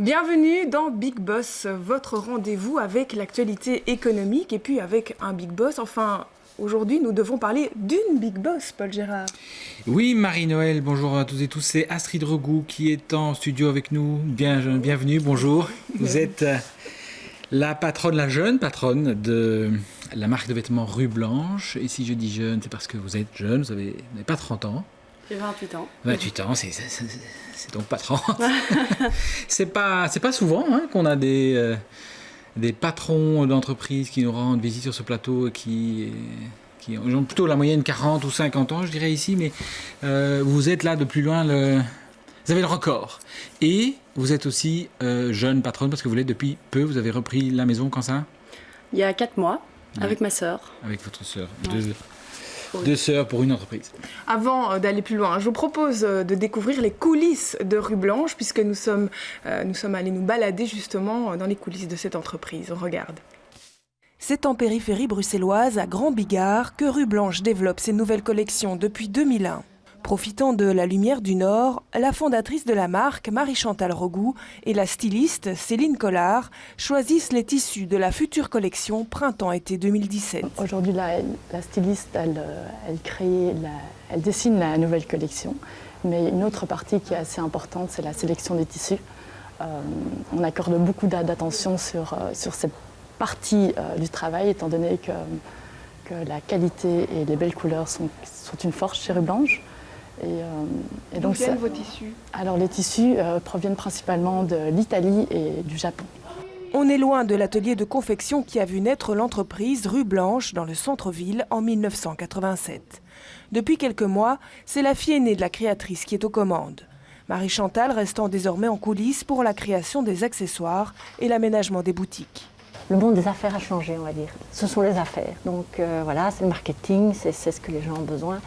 Bienvenue dans Big Boss, votre rendez-vous avec l'actualité économique et puis avec un Big Boss. Enfin, aujourd'hui, nous devons parler d'une Big Boss, Paul Gérard. Oui, Marie-Noël, bonjour à tous et tous. C'est Astrid Regout qui est en studio avec nous. Bienvenue, bonjour. Vous êtes la jeune patronne de la marque de vêtements Rue Blanche. Et si je dis jeune, c'est parce que vous êtes jeune, vous n'avez pas 30 ans. J'ai 28 ans. 28 ans, c'est donc pas 30. C'est pas souvent qu'on a des patrons d'entreprises qui nous rendent visite sur ce plateau et qui ont plutôt la moyenne 40 ou 50 ans, je dirais ici, mais vous êtes là de plus loin, vous avez le record. Et vous êtes aussi jeune patronne parce que vous l'êtes depuis peu, vous avez repris la maison quand ça ? Il y a 4 mois, Ouais. avec ma sœur. Avec votre sœur. Ouais. Deux sœurs pour une entreprise. Avant d'aller plus loin, je vous propose de découvrir les coulisses de Rue Blanche, puisque nous sommes allés nous balader justement dans les coulisses de cette entreprise. On regarde. C'est en périphérie bruxelloise, à Grand Bigard, que Rue Blanche développe ses nouvelles collections depuis 2001. Profitant de la lumière du Nord, la fondatrice de la marque, Marie-Chantal Regout, et la styliste, Céline Collard, choisissent les tissus de la future collection Printemps-été 2017. Aujourd'hui, la styliste, elle dessine la nouvelle collection. Mais une autre partie qui est assez importante, c'est la sélection des tissus. On accorde beaucoup d'attention sur cette partie du travail, étant donné que la qualité et les belles couleurs sont une force chez Rue Blanche. Et D'où viennent vos tissus ? Alors les tissus proviennent principalement de l'Italie et du Japon. On est loin de l'atelier de confection qui a vu naître l'entreprise Rue Blanche dans le centre-ville en 1987. Depuis quelques mois, c'est la fille aînée de la créatrice qui est aux commandes. Marie-Chantal restant désormais en coulisses pour la création des accessoires et l'aménagement des boutiques. Le monde des affaires a changé, on va dire. Ce sont les affaires. Donc voilà, c'est le marketing, c'est ce que les gens ont besoin.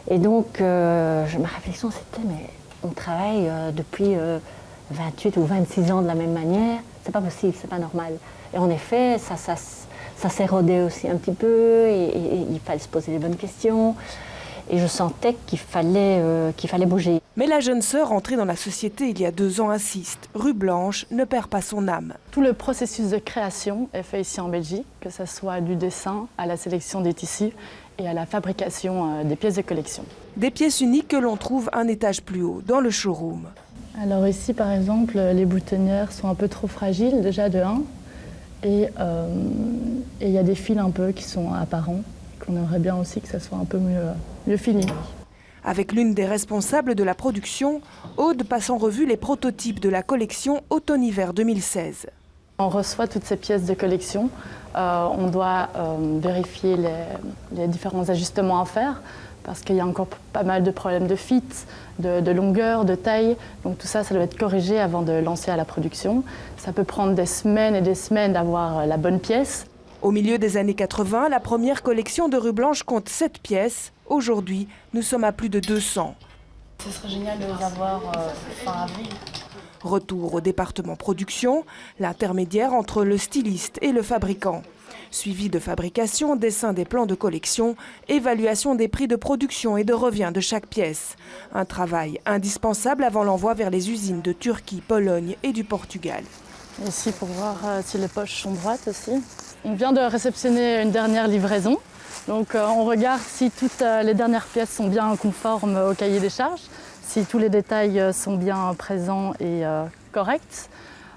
Et donc, ma réflexion, c'était, mais on travaille depuis 28 ou 26 ans de la même manière. C'est pas possible, c'est pas normal. Et en effet, ça s'érodait aussi un petit peu, et il fallait se poser les bonnes questions. Et je sentais qu'il fallait bouger. Mais la jeune sœur, entrée dans la société il y a 2 ans, insiste. Rue Blanche ne perd pas son âme. Tout le processus de création est fait ici en Belgique, que ce soit du dessin à la sélection des tissus et à la fabrication des pièces de collection. Des pièces uniques que l'on trouve un étage plus haut, dans le showroom. Alors ici, par exemple, les boutonnières sont un peu trop fragiles, déjà de 1. Et il y a des fils un peu qui sont apparents, qu'on aimerait bien aussi que ça soit un peu mieux fini. Avec l'une des responsables de la production, Aude passe en revue les prototypes de la collection Automne-Hiver 2016. On reçoit toutes ces pièces de collection. On doit vérifier les différents ajustements à faire parce qu'il y a encore pas mal de problèmes de fit, de longueur, de taille. Donc tout ça, ça doit être corrigé avant de lancer à la production. Ça peut prendre des semaines et des semaines d'avoir la bonne pièce. Au milieu des années 80, la première collection de Rue Blanche compte 7 pièces. Aujourd'hui, nous sommes à plus de 200. Ce serait génial de les avoir fin avril. Retour au département production, l'intermédiaire entre le styliste et le fabricant. Suivi de fabrication, dessin des plans de collection, évaluation des prix de production et de revient de chaque pièce. Un travail indispensable avant l'envoi vers les usines de Turquie, Pologne et du Portugal. Ici pour voir si les poches sont droites aussi. On vient de réceptionner une dernière livraison. Donc on regarde si toutes les dernières pièces sont bien conformes au cahier des charges, si tous les détails sont bien présents et corrects.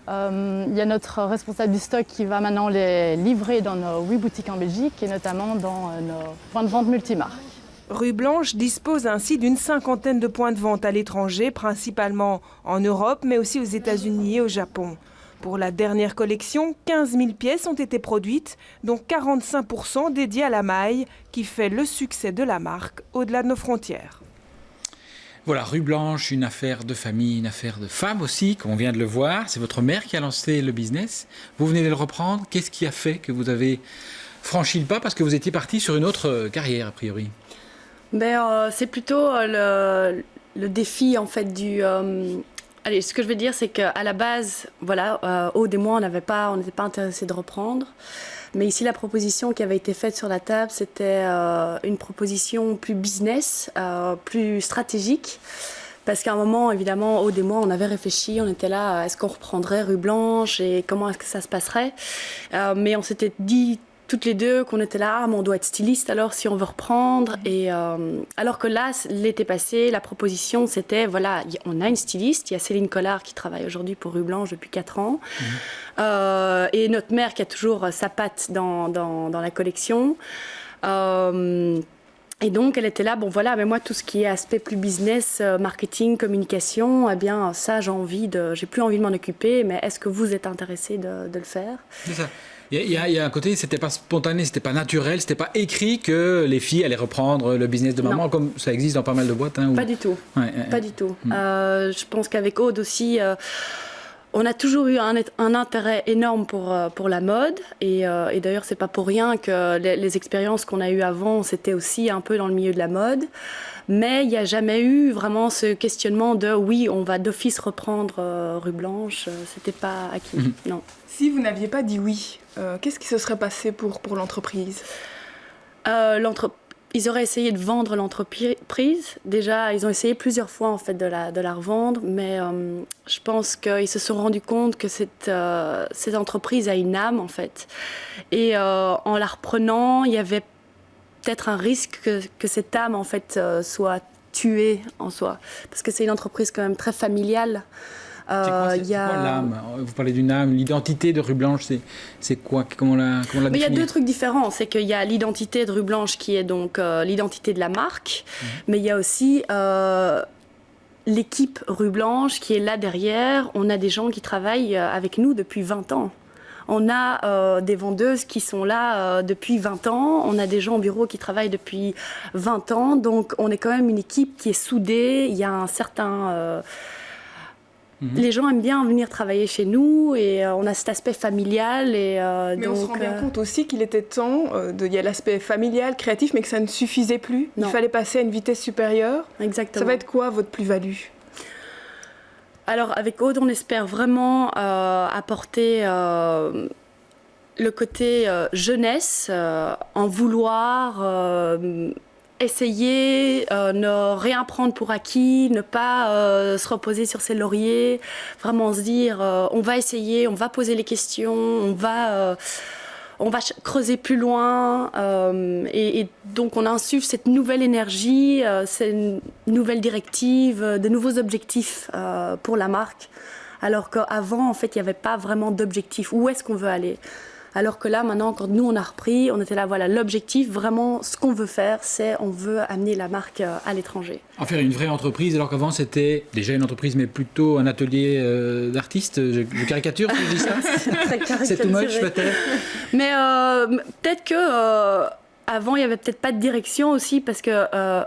Il y a notre responsable du stock qui va maintenant les livrer dans nos 8 boutiques en Belgique et notamment dans nos points de vente multimarques. Rue Blanche dispose ainsi d'une 50aine de points de vente à l'étranger, principalement en Europe, mais aussi aux États-Unis et au Japon. Pour la dernière collection, 15 000 pièces ont été produites, dont 45% dédiées à la maille, qui fait le succès de la marque au-delà de nos frontières. Voilà, Rue Blanche, une affaire de famille, une affaire de femme aussi, comme on vient de le voir. C'est votre mère qui a lancé le business. Vous venez de le reprendre. Qu'est-ce qui a fait que vous avez franchi le pas? Parce que vous étiez parti sur une autre carrière, a priori. C'est plutôt le défi, en fait, Allez, ce que je veux dire, c'est qu'à la base, voilà, Aude et moi, on n'était pas intéressés de reprendre. Mais ici, la proposition qui avait été faite sur la table, c'était une proposition plus business, plus stratégique. Parce qu'à un moment, évidemment, Aude et moi, on avait réfléchi, on était là, est-ce qu'on reprendrait Rue Blanche et comment est-ce que ça se passerait? Mais on s'était dit toutes les deux qu'on était là, mais on doit être styliste alors si on veut reprendre. Et alors que là, l'été passé, la proposition c'était, voilà, on a une styliste, il y a Céline Collard qui travaille aujourd'hui pour Rue Blanche depuis 4 ans. Et notre mère qui a toujours sa patte dans la collection. Et donc, elle était là, bon voilà, mais moi, tout ce qui est aspect plus business, marketing, communication, eh bien, ça, j'ai plus envie de m'en occuper, mais est-ce que vous êtes intéressé de le faire? C'est ça. Il y a un côté, c'était pas spontané, c'était pas naturel, c'était pas écrit que les filles allaient reprendre le business de maman, comme ça existe dans pas mal de boîtes. Hein, Pas du tout. Pas du tout. Je pense qu'avec Aude aussi, on a toujours eu un intérêt énorme pour la mode. Et d'ailleurs, c'est pas pour rien que les expériences qu'on a eues avant, c'était aussi un peu dans le milieu de la mode. Mais il n'y a jamais eu vraiment ce questionnement de oui, on va d'office reprendre Rue Blanche. C'était pas acquis. Non. Si vous n'aviez pas dit oui, qu'est-ce qui se serait passé pour l'entreprise? Ils auraient essayé de vendre l'entreprise. Déjà, ils ont essayé plusieurs fois en fait de la revendre, mais je pense qu'ils se sont rendus compte que cette entreprise a une âme en fait. Et en la reprenant, il y avait peut-être un risque que cette âme en fait soit tuée en soi, parce que c'est une entreprise quand même très familiale. C'est quoi l'âme? Vous parlez d'une âme, l'identité de Rue Blanche, c'est quoi? Comment la définir? Il y a 2 trucs différents. C'est qu'il y a l'identité de Rue Blanche qui est donc l'identité de la marque, mais il y a aussi l'équipe Rue Blanche qui est là derrière. On a des gens qui travaillent avec nous depuis 20 ans. On a des vendeuses qui sont là depuis 20 ans. On a des gens au bureau qui travaillent depuis 20 ans. Donc on est quand même une équipe qui est soudée. Il y a un certain... Les gens aiment bien venir travailler chez nous et on a cet aspect familial. Mais donc, on se rend bien compte aussi qu'il était temps, il y a l'aspect familial, créatif, mais que ça ne suffisait plus. Non. Il fallait passer à une vitesse supérieure. Exactement. Ça va être quoi votre plus-value? Alors avec Aude, on espère vraiment apporter le côté jeunesse, en vouloir... essayer, ne rien prendre pour acquis, ne pas se reposer sur ses lauriers, vraiment se dire on va essayer, on va poser les questions, on va creuser plus loin et donc on insuffle cette nouvelle énergie, cette nouvelle directive, de nouveaux objectifs pour la marque, alors qu'avant en fait il n'y avait pas vraiment d'objectif. Où est-ce qu'on veut aller? Alors que là, maintenant, quand nous, on a repris, on était là, voilà, l'objectif, vraiment, ce qu'on veut faire, c'est on veut amener la marque à l'étranger. En faire une vraie entreprise, alors qu'avant, c'était déjà une entreprise, mais plutôt un atelier d'artistes. Je caricature, si je dis ça. C'est too much, peut-être. Mais peut-être que... avant, il n'y avait peut-être pas de direction aussi, parce que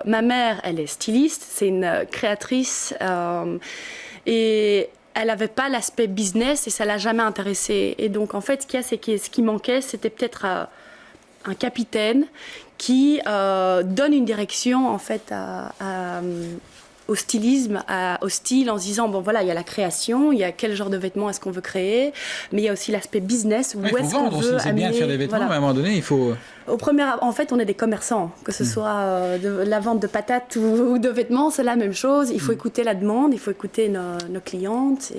ma mère, elle est styliste, c'est une créatrice, et... elle n'avait pas l'aspect business et ça ne l'a jamais intéressée. Et donc, en fait, ce qui manquait, c'était peut-être un capitaine qui donne une direction, en fait, au stylisme, au style, en se disant, bon, voilà, il y a la création, il y a quel genre de vêtements est-ce qu'on veut créer, mais il y a aussi l'aspect business, où est-ce qu'on veut amener... C'est bien de faire des vêtements, voilà. Mais à un moment donné, il faut... En fait, on est des commerçants, que ce soit de la vente de patates ou de vêtements, c'est la même chose. Il faut écouter la demande, il faut écouter nos clientes.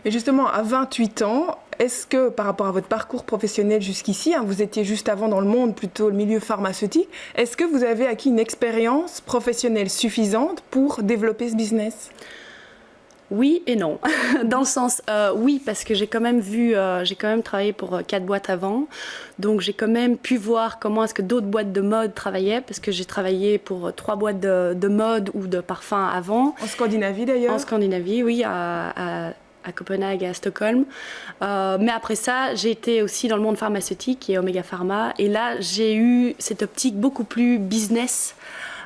Mais justement, à 28 ans, est-ce que par rapport à votre parcours professionnel jusqu'ici, vous étiez juste avant dans le monde, plutôt le milieu pharmaceutique, est-ce que vous avez acquis une expérience professionnelle suffisante pour développer ce business ? Oui et non. Dans le sens, oui, parce que j'ai quand même travaillé pour 4 boîtes avant. Donc j'ai quand même pu voir comment est-ce que d'autres boîtes de mode travaillaient, parce que j'ai travaillé pour 3 boîtes de mode ou de parfum avant. En Scandinavie d'ailleurs ? En Scandinavie, oui, à Copenhague et à Stockholm. Mais après ça, j'ai été aussi dans le monde pharmaceutique et Omega Pharma. Et là, j'ai eu cette optique beaucoup plus business,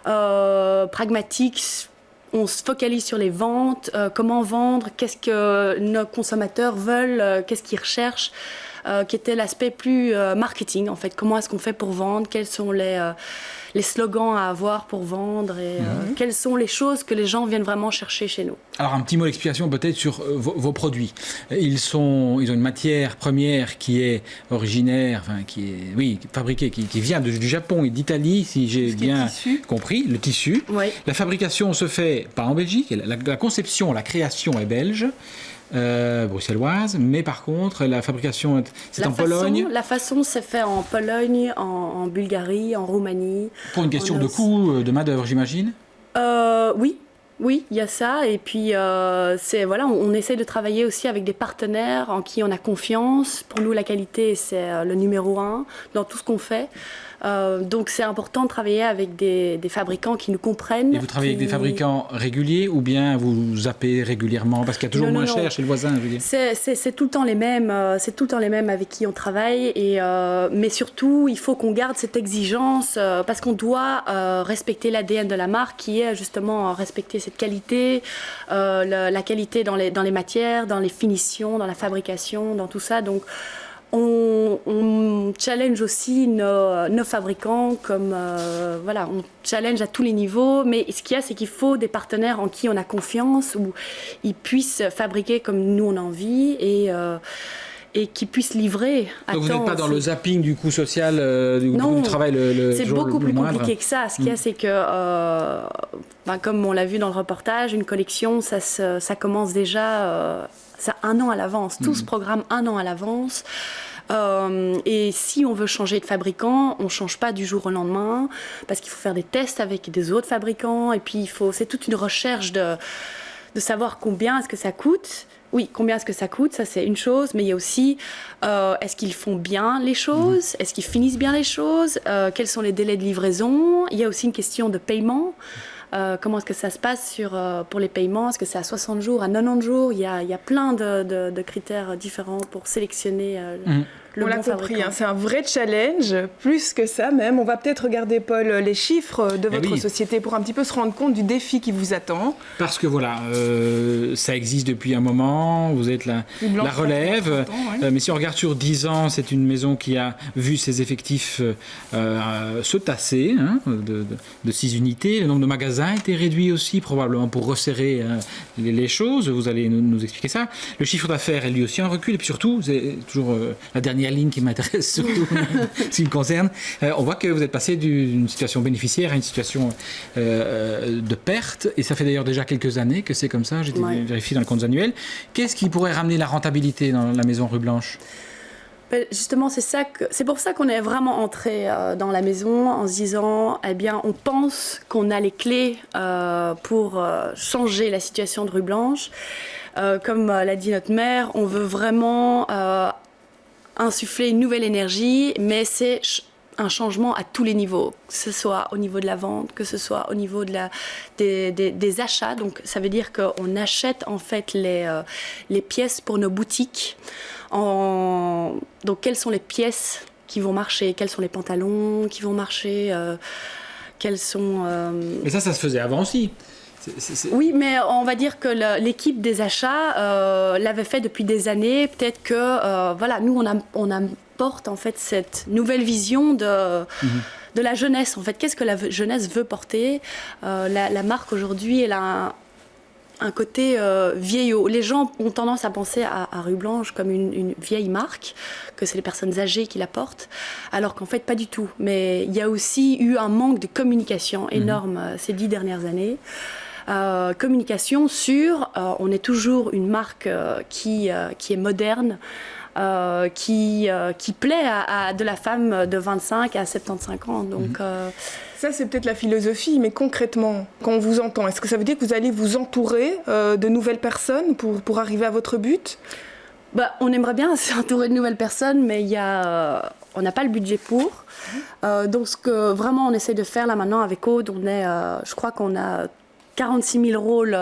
pragmatique. On se focalise sur les ventes, comment vendre, qu'est-ce que nos consommateurs veulent, qu'est-ce qu'ils recherchent. qui était l'aspect plus marketing, en fait. Comment est-ce qu'on fait pour vendre? Quels sont les slogans à avoir pour vendre et quelles sont les choses que les gens viennent vraiment chercher chez nous. Alors un petit mot d'explication peut-être sur vos produits. Ils ont une matière première qui est originaire, enfin qui est fabriquée, qui vient du Japon et d'Italie, si j'ai bien compris, le tissu. Oui. La fabrication se fait pas en Belgique, la conception, la création est belge. Bruxelloise, mais par contre la fabrication c'est en Pologne. La façon c'est fait en Pologne, en Bulgarie, en Roumanie. Pour une question de coût de main d'œuvre, j'imagine. Oui, il y a ça. Et puis on essaie de travailler aussi avec des partenaires en qui on a confiance. Pour nous, la qualité c'est le numéro 1 dans tout ce qu'on fait. Donc c'est important de travailler avec des fabricants qui nous comprennent. Et vous travaillez avec des fabricants réguliers ou bien vous zappez régulièrement parce qu'il y a toujours moins cher chez le voisin, je veux dire. C'est tout le temps les mêmes. C'est tout le temps les mêmes avec qui on travaille. Mais surtout, il faut qu'on garde cette exigence parce qu'on doit respecter l'ADN de la marque qui est justement respecter cette qualité, la qualité dans les matières, dans les finitions, dans la fabrication, dans tout ça. Donc on challenge aussi nos fabricants, on challenge à tous les niveaux, mais ce qu'il y a, c'est qu'il faut des partenaires en qui on a confiance, où ils puissent fabriquer comme nous on a envie et qui puissent livrer à temps. Donc vous n'êtes pas dans le zapping du coût social du travail c'est beaucoup plus compliqué que ça. Ce qu'il y a, c'est que, comme on l'a vu dans le reportage, une collection, ça commence déjà... ça 1 an à l'avance, tout ce programme 1 an à l'avance. Et si on veut changer de fabricant, on ne change pas du jour au lendemain, parce qu'il faut faire des tests avec des autres fabricants, et puis c'est toute une recherche de savoir combien est-ce que ça coûte. Oui, combien est-ce que ça coûte, ça c'est une chose, mais il y a aussi, est-ce qu'ils font bien les choses, est-ce qu'ils finissent bien les choses, quels sont les délais de livraison, il y a aussi une question de paiement. Comment est-ce que ça se passe pour les paiements? Est-ce que c'est à 60 jours, à 90 jours? Il y a plein de critères différents pour sélectionner le bon fabricant. On l'a compris, c'est un vrai challenge, plus que ça même. On va peut-être regarder, Paul, les chiffres de votre société pour un petit peu se rendre compte du défi qui vous attend. Parce que ça existe depuis un moment, vous êtes la relève. Mais si on regarde sur 10 ans, c'est une maison qui a vu ses effectifs se tasser, de 6 unités. Le nombre de magasins a été réduit aussi, probablement pour resserrer les choses. Vous allez nous expliquer ça. Le chiffre d'affaires est lui aussi en recul. Et puis surtout, c'est toujours la dernière ligne qui m'intéresse, surtout ce qui me concerne. On voit que vous êtes passé d'une situation bénéficiaire à une situation de perte. Et ça fait d'ailleurs déjà quelques années que c'est comme ça. J'ai vérifié dans le compte annuel. Qu'est-ce qui pourrait ramener la rentabilité dans la maison Rue Blanche ? Justement, c'est pour ça qu'on est vraiment entré dans la maison en se disant, on pense qu'on a les clés pour changer la situation de Rue Blanche. Comme l'a dit notre maire, on veut vraiment insuffler une nouvelle énergie, mais c'est un changement à tous les niveaux, que ce soit au niveau de la vente, que ce soit au niveau des achats. Donc ça veut dire qu'on achète en fait les pièces pour nos boutiques. Donc quelles sont les pièces qui vont marcher, quels sont les pantalons qui vont marcher, quels sont... Mais ça se faisait avant aussi. Oui, mais on va dire que l'équipe des achats l'avait fait depuis des années. Peut-être que nous, on apporte en fait cette nouvelle vision de la jeunesse. En fait, qu'est-ce que la jeunesse veut porter? La marque aujourd'hui, elle a un côté vieillot. Les gens ont tendance à penser à Rue Blanche comme une vieille marque, que c'est les personnes âgées qui la portent, alors qu'en fait, pas du tout. Mais il y a aussi eu un manque de communication énorme ces 10 dernières années. Communication sur, on est toujours une marque qui est moderne, qui plaît à de la femme de 25 à 75 ans. Donc, ça, c'est peut-être la philosophie, mais concrètement, quand on vous entend, est-ce que ça veut dire que vous allez vous entourer de nouvelles personnes pour arriver à votre but? On aimerait bien s'entourer de nouvelles personnes, mais on n'a pas le budget pour. Donc, ce que vraiment on essaie de faire là maintenant avec Aude, je crois qu'on a 46 000 rôles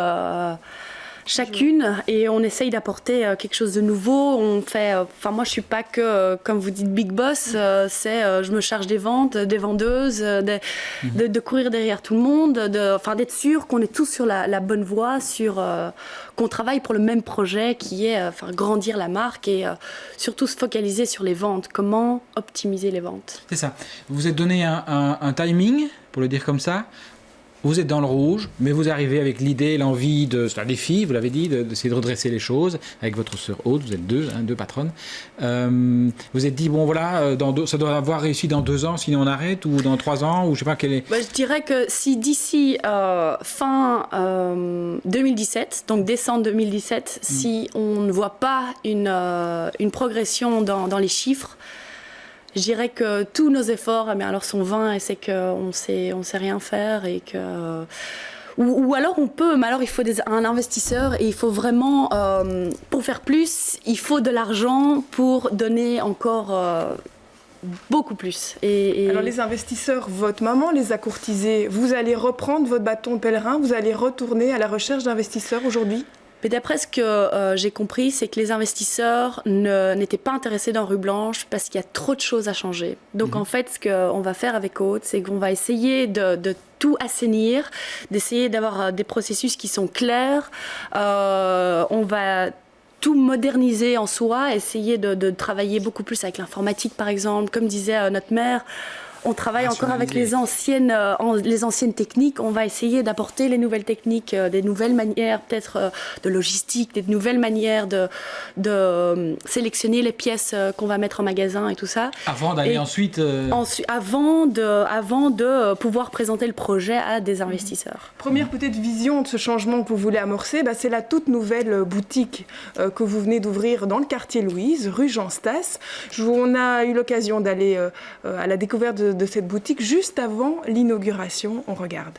chacune, et on essaye d'apporter quelque chose de nouveau. On fait, moi je suis pas que, comme vous dites, big boss, je me charge des ventes, des vendeuses, de courir derrière tout le monde, d'être sûr qu'on est tous sur la bonne voie, qu'on travaille pour le même projet qui est grandir la marque et surtout se focaliser sur les ventes. Comment optimiser les ventes? C'est ça. Vous vous êtes donné un timing, pour le dire comme ça. Vous êtes dans le rouge, mais vous arrivez avec l'idée, l'envie c'est un défi, vous l'avez dit, d'essayer de redresser les choses avec votre sœur Aude. Vous êtes deux patronnes. Vous êtes dit, bon voilà, ça doit avoir réussi dans 2 ans, sinon on arrête, ou dans 3 ans, ou je sais pas quel est... Je dirais que si d'ici fin 2017, donc décembre 2017, si on ne voit pas une progression dans les chiffres, je dirais que tous nos efforts alors sont vains, et c'est qu'on sait rien faire, et que ou alors on peut, mais alors il faut un investisseur, et il faut vraiment pour faire plus, il faut de l'argent pour donner encore beaucoup plus. Alors les investisseurs, votre maman les a courtisés. Vous allez reprendre votre bâton de pèlerin, vous allez retourner à la recherche d'investisseurs aujourd'hui? Mais d'après ce que j'ai compris, c'est que les investisseurs n'étaient pas intéressés dans Rue Blanche parce qu'il y a trop de choses à changer. Donc en fait, ce qu'on va faire avec Aude, c'est qu'on va essayer de tout assainir, d'essayer d'avoir des processus qui sont clairs. On va tout moderniser en soi, essayer de travailler beaucoup plus avec l'informatique, par exemple. Comme disait notre mère, on travaille encore avec les anciennes techniques. On va essayer d'apporter les nouvelles techniques, des nouvelles manières peut-être de logistique, des nouvelles manières de sélectionner les pièces qu'on va mettre en magasin et tout ça. Avant d'aller ensuite... Avant de pouvoir présenter le projet à des investisseurs. Première peut-être vision de ce changement que vous voulez amorcer, c'est la toute nouvelle boutique que vous venez d'ouvrir dans le quartier Louise, rue Jean Stas. On a eu l'occasion d'aller à la découverte de cette boutique juste avant l'inauguration. On regarde.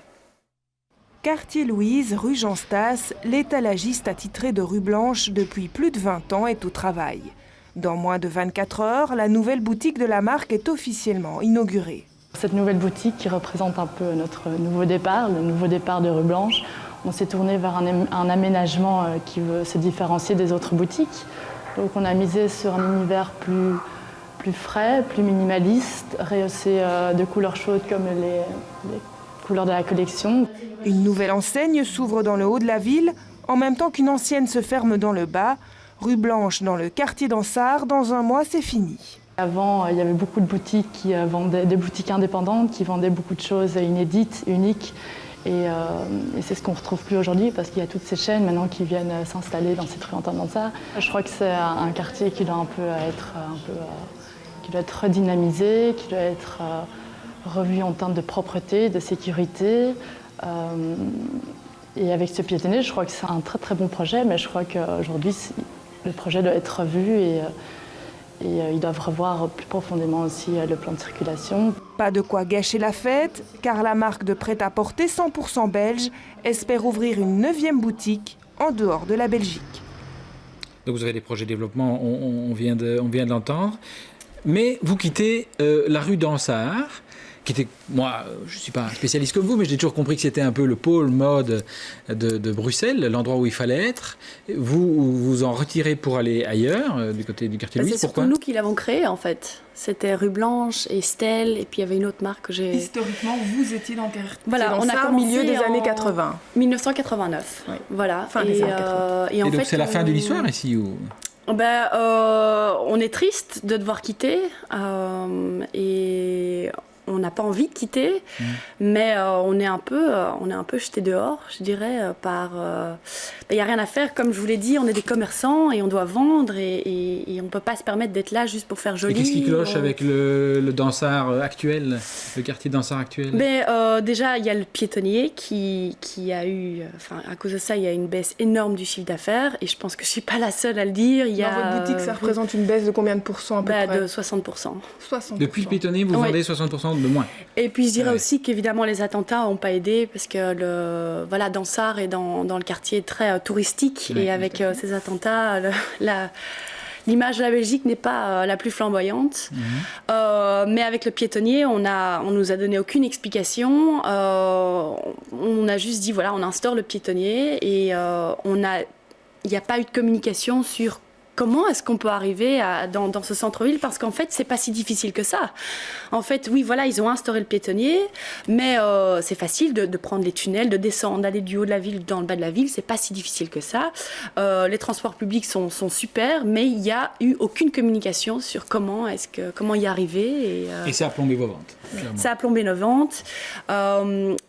Quartier Louise, rue Jean Stas, l'étalagiste attitré de Rue Blanche depuis plus de 20 ans est au travail. Dans moins de 24 heures, la nouvelle boutique de la marque est officiellement inaugurée. Cette nouvelle boutique qui représente un peu notre nouveau départ, le nouveau départ de Rue Blanche, on s'est tourné vers un aménagement qui veut se différencier des autres boutiques. Donc on a misé sur un univers plus frais, plus minimaliste, rehaussé de couleurs chaudes comme les couleurs de la collection. Une nouvelle enseigne s'ouvre dans le haut de la ville, en même temps qu'une ancienne se ferme dans le bas. Rue Blanche, dans le quartier d'Ansart, dans un mois, c'est fini. Avant, il y avait beaucoup de boutiques qui vendaient, des boutiques indépendantes qui vendaient beaucoup de choses inédites, uniques. Et c'est ce qu'on ne retrouve plus aujourd'hui parce qu'il y a toutes ces chaînes maintenant qui viennent s'installer dans cette rue Antoine d'Ansart. Je crois que c'est un quartier qui doit être redynamisé, qui doit être revu en termes de propreté, de sécurité. Et avec ce piétonnier, je crois que c'est un très très bon projet, mais je crois qu'aujourd'hui, le projet doit être revu et ils doivent revoir plus profondément aussi le plan de circulation. Pas de quoi gâcher la fête, car la marque de prêt-à-porter 100% belge espère ouvrir une 9e boutique en dehors de la Belgique. Donc vous avez des projets de développement, on vient de l'entendre. Mais vous quittez la rue d'Ansart, qui était, moi, je ne suis pas un spécialiste comme vous, mais j'ai toujours compris que c'était un peu le pôle mode de Bruxelles, l'endroit où il fallait être. Vous vous en retirez pour aller ailleurs, du côté du quartier Louise. C'est surtout nous qui l'avons créé, en fait. C'était Rue Blanche et Stella, et puis il y avait une autre marque que j'ai... Historiquement, vous étiez dans le quartier on a commencé milieu des années 80. 1989, oui. Voilà. Fin des années 80. Et en donc fait, c'est la fin de l'histoire ici ou... On est triste de devoir quitter et on n'a pas envie de quitter, mais on est un peu jeté dehors, je dirais, par... Il n'y a rien à faire, comme je vous l'ai dit, on est des commerçants et on doit vendre et on ne peut pas se permettre d'être là juste pour faire joli. Et qu'est-ce qui cloche avec le Dansart actuel, le quartier Dansart actuel? Déjà, il y a le piétonnier qui a eu... à cause de ça, il y a une baisse énorme du chiffre d'affaires et je pense que je ne suis pas la seule à le dire. Dans votre boutique, ça représente une baisse de combien de pourcents à peu près? De 60%. 60%. Depuis le piétonnier, vous vendez 60% de moins. Et puis je dirais aussi qu'évidemment les attentats n'ont pas aidé parce que Dansart est dans le quartier très touristique et avec ces attentats, l'image de la Belgique n'est pas la plus flamboyante. Mais avec le piétonnier, on nous a donné aucune explication. On a juste dit, voilà, on instaure le piétonnier et il n'y a pas eu de communication sur comment est-ce qu'on peut arriver dans ce centre-ville, parce qu'en fait, c'est pas si difficile que ça. En fait, oui, voilà, ils ont instauré le piétonnier, mais c'est facile de prendre les tunnels, de descendre, d'aller du haut de la ville dans le bas de la ville, c'est pas si difficile que ça. Les transports publics sont super, mais il n'y a eu aucune communication sur comment y arriver. Et ça a plombé vos ventes, clairement. Ça a plombé nos ventes.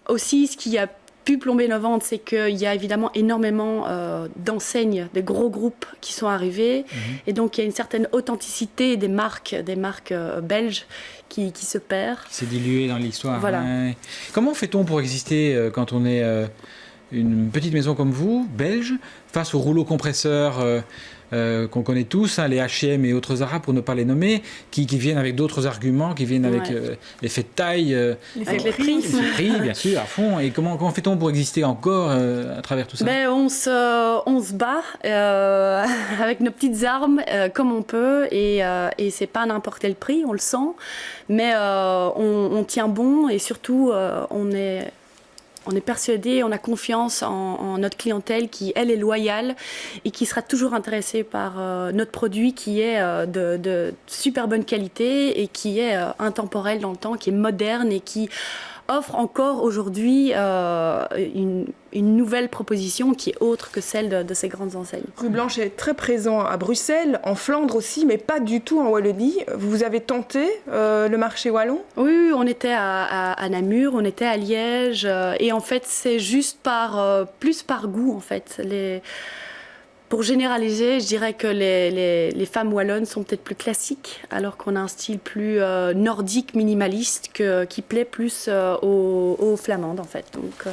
Aussi, ce qui a pu plomber nos ventes, c'est qu'il y a évidemment énormément d'enseignes, de gros groupes qui sont arrivés. Et donc, il y a une certaine authenticité des marques belges qui se perd. C'est dilué dans l'histoire. Voilà. Ouais. Comment fait-on pour exister quand on est une petite maison comme vous, belge, face aux rouleaux compresseurs qu'on connaît tous, les H&M et autres Zara pour ne pas les nommer, qui viennent avec d'autres arguments, qui viennent avec l'effet de taille, Avec les prix. les prix, bien sûr, à fond. Et comment fait-on pour exister encore à travers tout ça? On se bat avec nos petites armes comme on peut, et c'est pas n'importe quel prix, on le sent, mais on tient bon, et surtout on est persuadé, on a confiance en notre clientèle qui, elle, est loyale et qui sera toujours intéressée par notre produit qui est de super bonne qualité et qui est intemporel dans le temps, qui est moderne et qui offre encore aujourd'hui une nouvelle proposition qui est autre que celle de ces grandes enseignes. Rue Blanche est très présent à Bruxelles, en Flandre aussi, mais pas du tout en Wallonie. Vous avez tenté le marché wallon? Oui, on était à Namur, on était à Liège, et en fait c'est juste plus par goût en fait. Pour généraliser, je dirais que les femmes wallonnes sont peut-être plus classiques, alors qu'on a un style plus nordique, minimaliste, qui plaît plus aux flamandes en fait. Donc,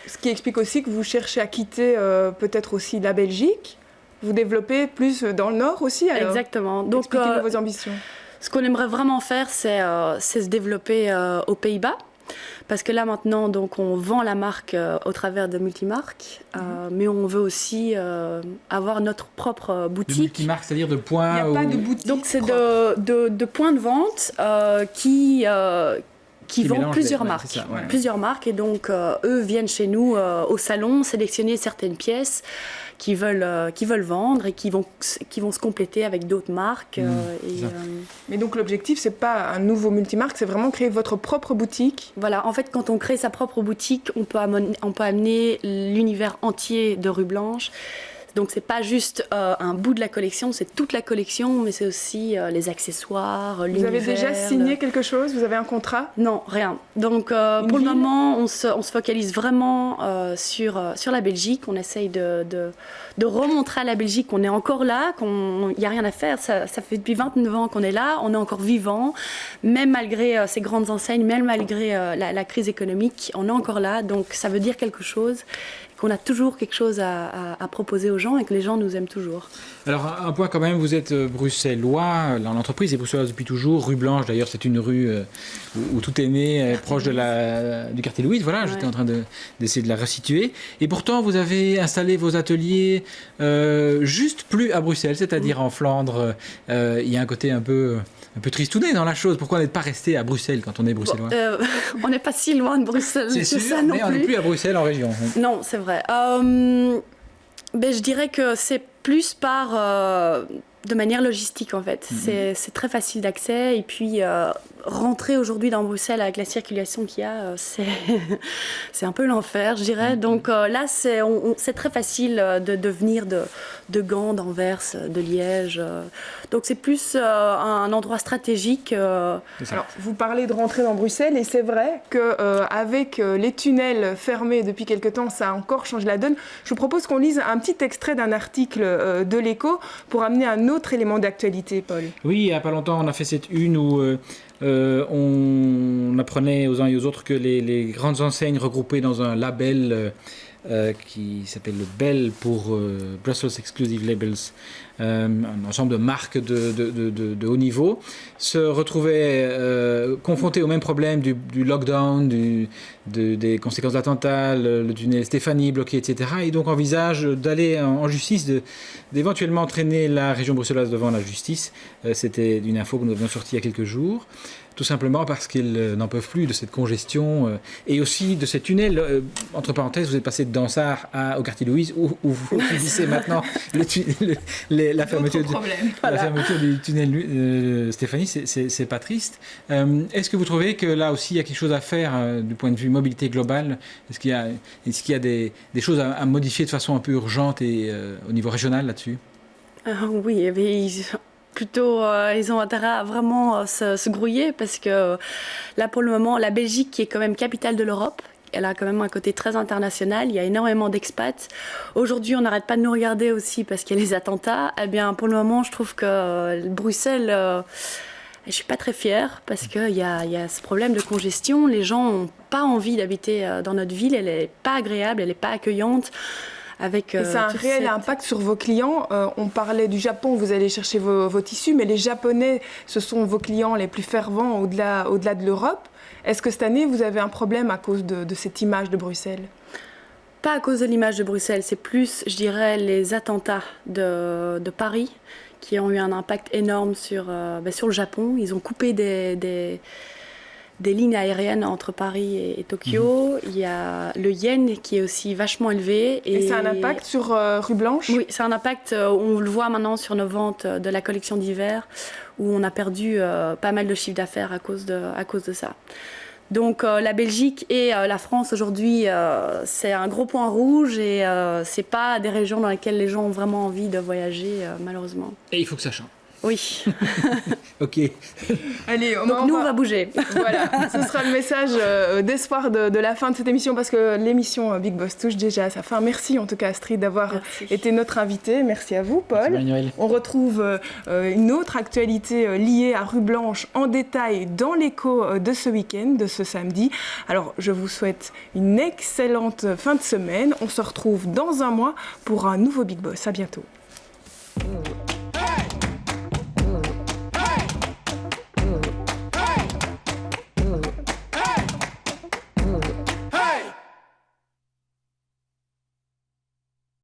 Ce qui explique aussi que vous cherchez à quitter peut-être aussi la Belgique. Vous développez plus dans le nord aussi alors? Exactement. Donc, expliquez-nous vos ambitions. Ce qu'on aimerait vraiment faire, c'est se développer aux Pays-Bas. Parce que là maintenant, donc, on vend la marque au travers de multimarques, mais on veut aussi avoir notre propre boutique. De multimarques, c'est-à-dire de points. Il n'y a pas de boutique. Donc c'est de points de vente qui vendent plusieurs marques. Ça, ouais. Plusieurs marques, et donc eux viennent chez nous au salon sélectionner certaines pièces qui veulent vendre et qui vont se compléter avec d'autres marques. Mais donc l'objectif, c'est pas un nouveau multimarque, c'est vraiment créer votre propre boutique. Voilà, en fait, quand on crée sa propre boutique, on peut amener l'univers entier de Rue Blanche. Donc c'est pas juste un bout de la collection, c'est toute la collection, mais c'est aussi les accessoires, l'univers. Vous avez déjà signé quelque chose? Vous avez un contrat? Non, rien. Donc pour le moment, on se focalise vraiment sur la Belgique. On essaye de remontrer à la Belgique qu'on est encore là, qu'il n'y a rien à faire. Ça fait depuis 29 ans qu'on est là, on est encore vivant. Même malgré ces grandes enseignes, même malgré la crise économique, on est encore là. Donc ça veut dire quelque chose, qu'on a toujours quelque chose à proposer aux gens et que les gens nous aiment toujours. Alors, un point quand même, vous êtes bruxellois, l'entreprise est bruxelloise depuis toujours. Rue Blanche, d'ailleurs, c'est une rue où tout est né, proche du quartier Louise. Voilà, ouais. J'étais en train d'essayer de la resituer. Et pourtant, vous avez installé vos ateliers juste plus à Bruxelles, c'est-à-dire en Flandre. Il y a un côté un peu tristouné dans la chose. Pourquoi n'êtes pas resté à Bruxelles quand on est bruxellois? On n'est pas si loin de Bruxelles. C'est sûr, ça non mais on n'est plus à Bruxelles en région. Non, c'est vrai. Je dirais que c'est plus de manière logistique en fait. C'est très facile d'accès, et puis rentrer aujourd'hui dans Bruxelles avec la circulation qu'il y a, c'est un peu l'enfer, je dirais. Donc là, c'est très facile de venir de Gand, d'Anvers, de Liège. Donc c'est plus un endroit stratégique. Alors, vous parlez de rentrer dans Bruxelles, et c'est vrai qu'avec les tunnels fermés depuis quelque temps, ça a encore changé la donne. Je vous propose qu'on lise un petit extrait d'un article de l'Écho pour amener un autre élément d'actualité, Paul. Oui, il n'y a pas longtemps, on a fait cette une où on apprenait aux uns et aux autres que les grandes enseignes regroupées dans un label qui s'appelle le BEL pour Brussels Exclusive Labels, un ensemble de marques de haut niveau, se retrouvait confronté au même problème du lockdown, des conséquences d'attentats, le tunnel Stéphanie bloqué, etc. Et donc envisage d'aller en justice, d'éventuellement traîner la région bruxelloise devant la justice. C'était une info que nous avions sortie il y a quelques jours. Tout simplement parce qu'ils n'en peuvent plus de cette congestion et aussi de ces tunnels. Entre parenthèses, vous êtes passé de Dansart au quartier Louise où vous subissez maintenant la fermeture du tunnel Stéphanie. C'est pas triste. Est-ce que vous trouvez que là aussi il y a quelque chose à faire du point de vue mobilité globale? Est-ce qu'il y a des choses à modifier de façon un peu urgente et au niveau régional là-dessus? Oui, mais ils ont intérêt à vraiment se grouiller parce que là, pour le moment, la Belgique, qui est quand même capitale de l'Europe, elle a quand même un côté très international. Il y a énormément d'expats. Aujourd'hui, on n'arrête pas de nous regarder aussi parce qu'il y a les attentats. Eh bien, pour le moment, je trouve que Bruxelles, je ne suis pas très fière parce qu'il y a ce problème de congestion. Les gens n'ont pas envie d'habiter dans notre ville. Elle n'est pas agréable, elle n'est pas accueillante. Et ça a un réel impact sur vos clients. On parlait du Japon, vous allez chercher vos tissus, mais les Japonais, ce sont vos clients les plus fervents au-delà de l'Europe. Est-ce que cette année, vous avez un problème à cause de cette image de Bruxelles? Pas à cause de l'image de Bruxelles, c'est plus, je dirais, les attentats de Paris qui ont eu un impact énorme sur le Japon. Ils ont coupé des lignes aériennes entre Paris et Tokyo. Il y a le yen qui est aussi vachement élevé. Et ça a un impact sur Rue Blanche? Oui, c'est un impact, on le voit maintenant sur nos ventes de la collection d'hiver, où on a perdu pas mal de chiffre d'affaires à cause de ça. Donc la Belgique et la France aujourd'hui, c'est un gros point rouge et c'est pas des régions dans lesquelles les gens ont vraiment envie de voyager, malheureusement. Et il faut que ça change. Oui. Ok. Allez, on va bouger. Voilà, ce sera le message d'espoir de la fin de cette émission parce que l'émission Big Boss touche déjà à sa fin. Merci en tout cas Astrid d'avoir été notre invitée. Merci à vous Paul. Merci Manuel. On retrouve une autre actualité liée à Rue Blanche en détail dans l'écho de ce week-end, de ce samedi. Alors je vous souhaite une excellente fin de semaine. On se retrouve dans un mois pour un nouveau Big Boss. À bientôt.